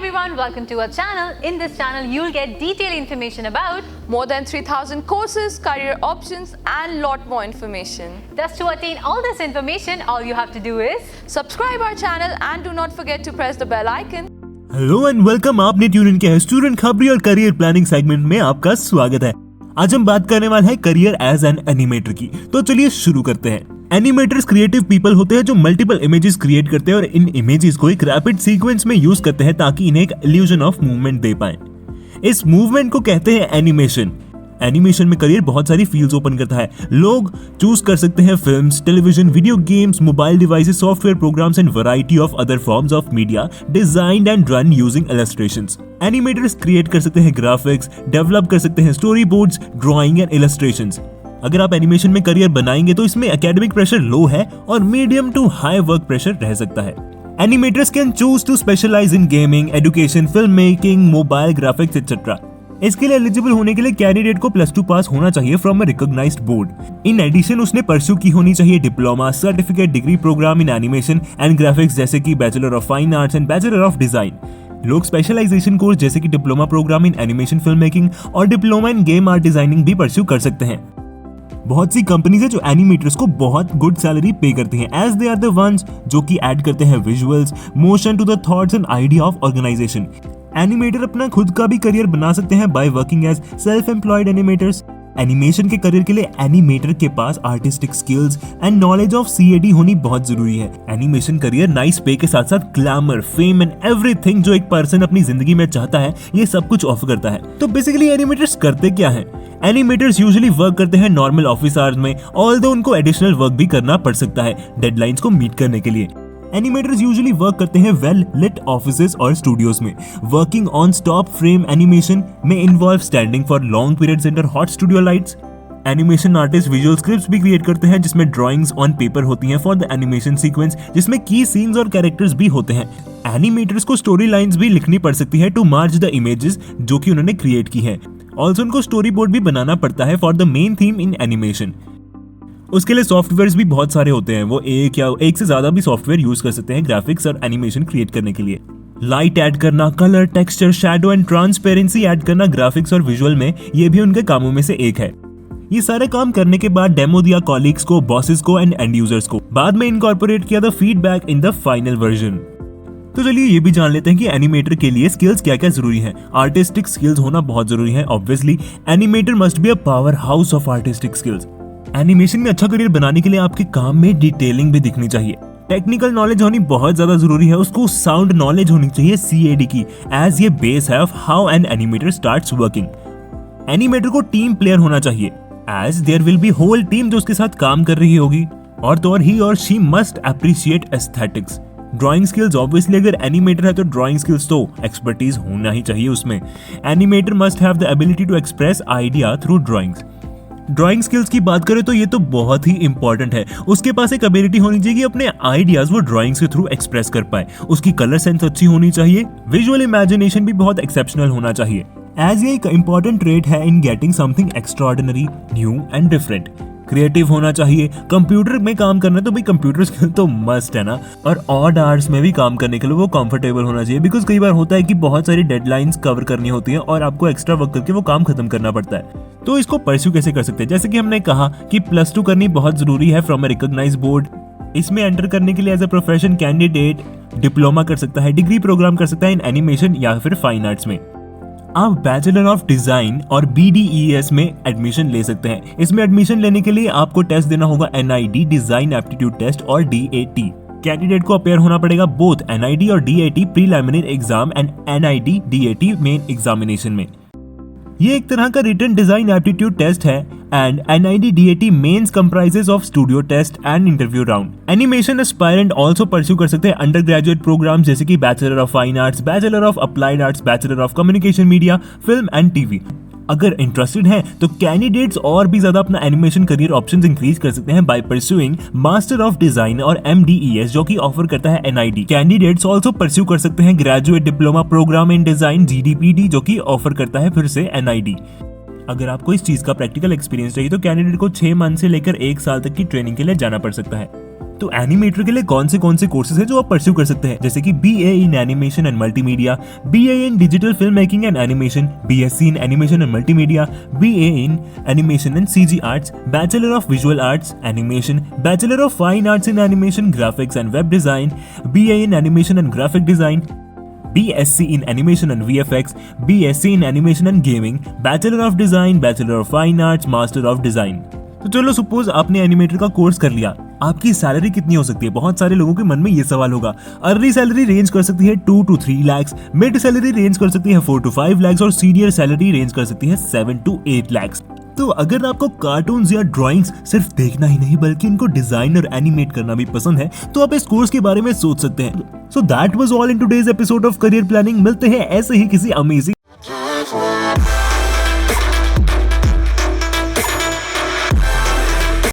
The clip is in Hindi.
everyone, welcome to our channel. In this channel, you'll get detailed information about more than 3,000 courses, career options and lot more information. Thus, to attain all this information, all you have to do is subscribe our channel and do not forget to press the bell icon. Hello and welcome, आपने ट्यून इन किया है स्टूडेंट खबरी और करियर प्लानिंग सेगमेंट में आपका स्वागत है। आज हम बात करने वाले हैं करियर एज एन एनिमेटर की। तो चलिए शुरू करते हैं। एनिमेटर्स क्रिएटिव पीपल होते हैं जो मल्टीपल इमेजेस क्रिएट करते हैं और इन इमेजेस को एक रैपिड सीक्वेंस में यूज करते हैं ताकि इन्हें एक इल्यूजन ऑफ मूवमेंट दे पाएं। इस मूवमेंट को कहते हैं एनिमेशन। एनिमेशन में करियर बहुत सारी फील्ड्स ओपन करता है। लोग चूज कर सकते हैं films, television, video games, mobile devices, software programmes and variety of other forms of media designed and run using illustrations. Animators create कर सकते हैं ग्राफिक्स, डेवलप कर सकते हैं story boards, drawing and illustrations. अगर आप एनिमेशन में करियर बनाएंगे तो इसमें एकेडमिक प्रेशर लो है और medium to high work pressure रह सकता है। Animators can choose to specialise in gaming, education, film making, mobile graphics etcetera. इसके लिए एलिजिबल होने के लिए कैंडिडेट को +2 पास होना चाहिए from a recognised board. In addition उसने परस्यू की होनी चाहिए diploma, certificate, degree programme in animation and graphics जैसे कि bachelor of fine arts and bachelor of design. लोग स्पेशलाइजेशन कोर्स जैसे कि diploma programme in animation film making और diploma in game art designing भी परस्यू कर सकते हैं। बहुत सी कंपनीज है जो एनिमेटर्स को बहुत गुड सैलरी पे करती हैं, as they are the ones जो कि ऐड करते हैं visuals, motion to the thoughts and idea of organisation. Animator अपना खुद का भी करियर बना सकते हैं by working as self employed animators. Animation के करियर के लिए एनिमेटर के पास artistic skills and knowledge of CAD होनी बहुत जरूरी है। एनिमेशन करियर नाइस पे के साथ साथ ग्लैमर, फेम एंड एवरीथिंग जो एक पर्सन अपनी जिंदगी में चाहता है, ये सब कुछ ऑफर करता है। तो बेसिकली एनिमेटर्स करते क्या है? एनिमेटर्स यूजुअली वर्क करते हैं नॉर्मल ऑफिस आवर्स में, ऑल्दो उनको एडिशनल वर्क भी करना पड़ सकता है डेडलाइंस को मीट करने के लिए। एनिमेटर्स यूजुअली वर्क करते हैं वेल लिट ऑफिसेज और स्टूडियोज में। Working on stop frame animation में involve standing for long periods under hot studio lights. Animation artist visual scripts भी क्रिएट करते हैं जिसमें ड्राइंग्स ऑन पेपर होती हैं फॉर द एनिमेशन सीक्वेंस, जिसमें की सीन्स और कैरेक्टर्स भी होते हैं। एनिमेटर्स को स्टोरी लाइन्स भी लिखनी पड़ सकती है टू मार्च द इमेजेस जो कि उन्होंने क्रिएट की है। ऑल्सो उनको स्टोरी बोर्ड भी बनाना पड़ता है for the main theme in animation. उसके लिए सॉफ्टवेयर्स भी बहुत सारे होते हैं, वो एक या एक से ज्यादा भी सॉफ्टवेयर यूज कर सकते हैं ग्राफिक्स और एनिमेशन क्रिएट करने के लिए। लाइट ऐड करना, colour, texture, shadow and transparency add करना ग्राफिक्स और विजुअल में, ये भी उनके कामों में से एक है। ये सारे काम करने के बाद डेमो दिया कॉलीग्स को, बॉसेस को एंड एंड यूजर्स को। बाद में इनकॉर्पोरेट किया the feedback in the final version. तो चलिए ये भी जान लेते हैं कि एनिमेटर के लिए स्किल्स क्या क्या जरूरी है। आर्टिस्टिक स्किल्स होना बहुत जरूरी है। Obviously animator must be a power house of artistic skills. Animation में अच्छा करियर बनाने के लिए आपके काम में डिटेलिंग भी दिखनी चाहिए। टेक्निकल नॉलेज होनी बहुत ज्यादा जरूरी है। उसको साउंड नॉलेज होनी चाहिए सीएडी की, एज ये बेस है of how an animator starts working. Animator को टीम प्लेयर होना चाहिए, as there will be whole team जो उसके साथ काम कर रही होगी। और तो और ही और she must appreciate aesthetics. Drawing skills, obviously अगर एनिमेटर है तो ड्राइंग स्किल्स तो एक्सपर्टीज होना ही चाहिए उसमें। Animator must have the ability to express idea through drawings. Drawing skills की बात करें तो ये तो बहुत ही इंपॉर्टेंट है। उसके पास एक एबिलिटी होनी चाहिए कि अपने आइडियाज वो ड्राइंग्स के थ्रू एक्सप्रेस कर पाए। उसकी कलर सेंस अच्छी होनी चाहिए। विजुअल इमेजिनेशन भी बहुत एक्सेप्शनल होना चाहिए, एज ये एक इंपॉर्टेंट ट्रेट है in getting something extraordinary, new and different. Creative होना चाहिए। कंप्यूटर में काम करना तो भाई कंप्यूटर स्किल तो मस्ट है ना। और ऑड आवर्स में भी काम करने के लिए वो कंफर्टेबल होना चाहिए, बिकॉज कई बार होता है कि बहुत सारी डेडलाइंस कवर करनी होती है और आपको एक्स्ट्रा वर्क करके वो काम खत्म करना पड़ता है। तो इसको परस्यू कैसे कर सकते हैं? जैसे कि हमने कहा कि +2 करनी बहुत जरूरी है फ्रॉम अ रिकॉग्नाइज्ड बोर्ड। इसमें एंटर करने के लिए as a profession candidate diploma कर सकता है, डिग्री प्रोग्राम कर सकता है इन एनिमेशन या फिर फाइन आर्ट्स में। आप बैचलर ऑफ डिजाइन और BDES में एडमिशन ले सकते हैं। इसमें एडमिशन लेने के लिए आपको टेस्ट देना होगा NID डिजाइन एप्टीट्यूड टेस्ट और DAT। कैंडिडेट को अपेयर होना पड़ेगा बोथ NID और DAT preliminary exam and NID DAT main examination में। ये एक तरह का रिटन डिजाइन एप्टीट्यूड टेस्ट है and NID DAT mains comprises of studio test and interview round. Animation aspirant also pursue कर सकते हैं अंडर ग्रेजुएट प्रोग्राम जैसे कि bachelor of fine arts, bachelor of applied arts, bachelor of communication media, film and TV. अगर इंटरेस्टेड हैं तो कैंडिडेट्स और भी ज्यादा अपना एनिमेशन करियर ऑप्शंस इंक्रीज कर सकते हैं by pursuing master of design और MDES जो कि ऑफर करता है NID। कैंडिडेट्स आल्सो परस्यू कर सकते हैं ग्रेजुएट डिप्लोमा प्रोग्राम इन डिजाइन GDPD जो कि ऑफर करता है फिर से NID। अगर आपको इस चीज का प्रैक्टिकल एक्सपीरियंस चाहिए तो कैंडिडेट को 6 मंथ से लेकर 1 साल तक की ट्रेनिंग के लिए जाना पड़ सकता है। तो एनिमेटर के लिए कौन से कोर्सेज हैं जो आप परस्यू कर सकते हैं, जैसे कि BA in animation and multimedia, BA in digital film making and animation, BSc in animation and multimedia, BA in animation and CG arts, bachelor of visual arts animation, bachelor of fine arts in animation graphics and web design, BA in animation and graphic design, BSc in Animation and VFX, BSc in Animation and Gaming, Bachelor of Design, Bachelor of Fine Arts, Master of Design। तो चलो सपोज आपने एनिमेटर का कोर्स कर लिया, आपकी सैलरी कितनी हो सकती है? बहुत सारे लोगों के मन में ये सवाल होगा। अर्ली सैलरी रेंज कर सकती है 2 to 3 lakhs, mid salary range कर सकती है 4 to 5 lakhs और सीनियर सैलरी रेंज कर सकती है 7 to 8 lakhs। तो अगर आपको कार्टून्स या ड्राइंग्स सिर्फ देखना ही नहीं बल्कि उनको डिजाइन और एनिमेट करना भी पसंद है तो आप इस कोर्स के बारे में सोच सकते हैं। So that was all in today's episode of career planning. मिलते हैं ऐसे ही किसी अमेजिंग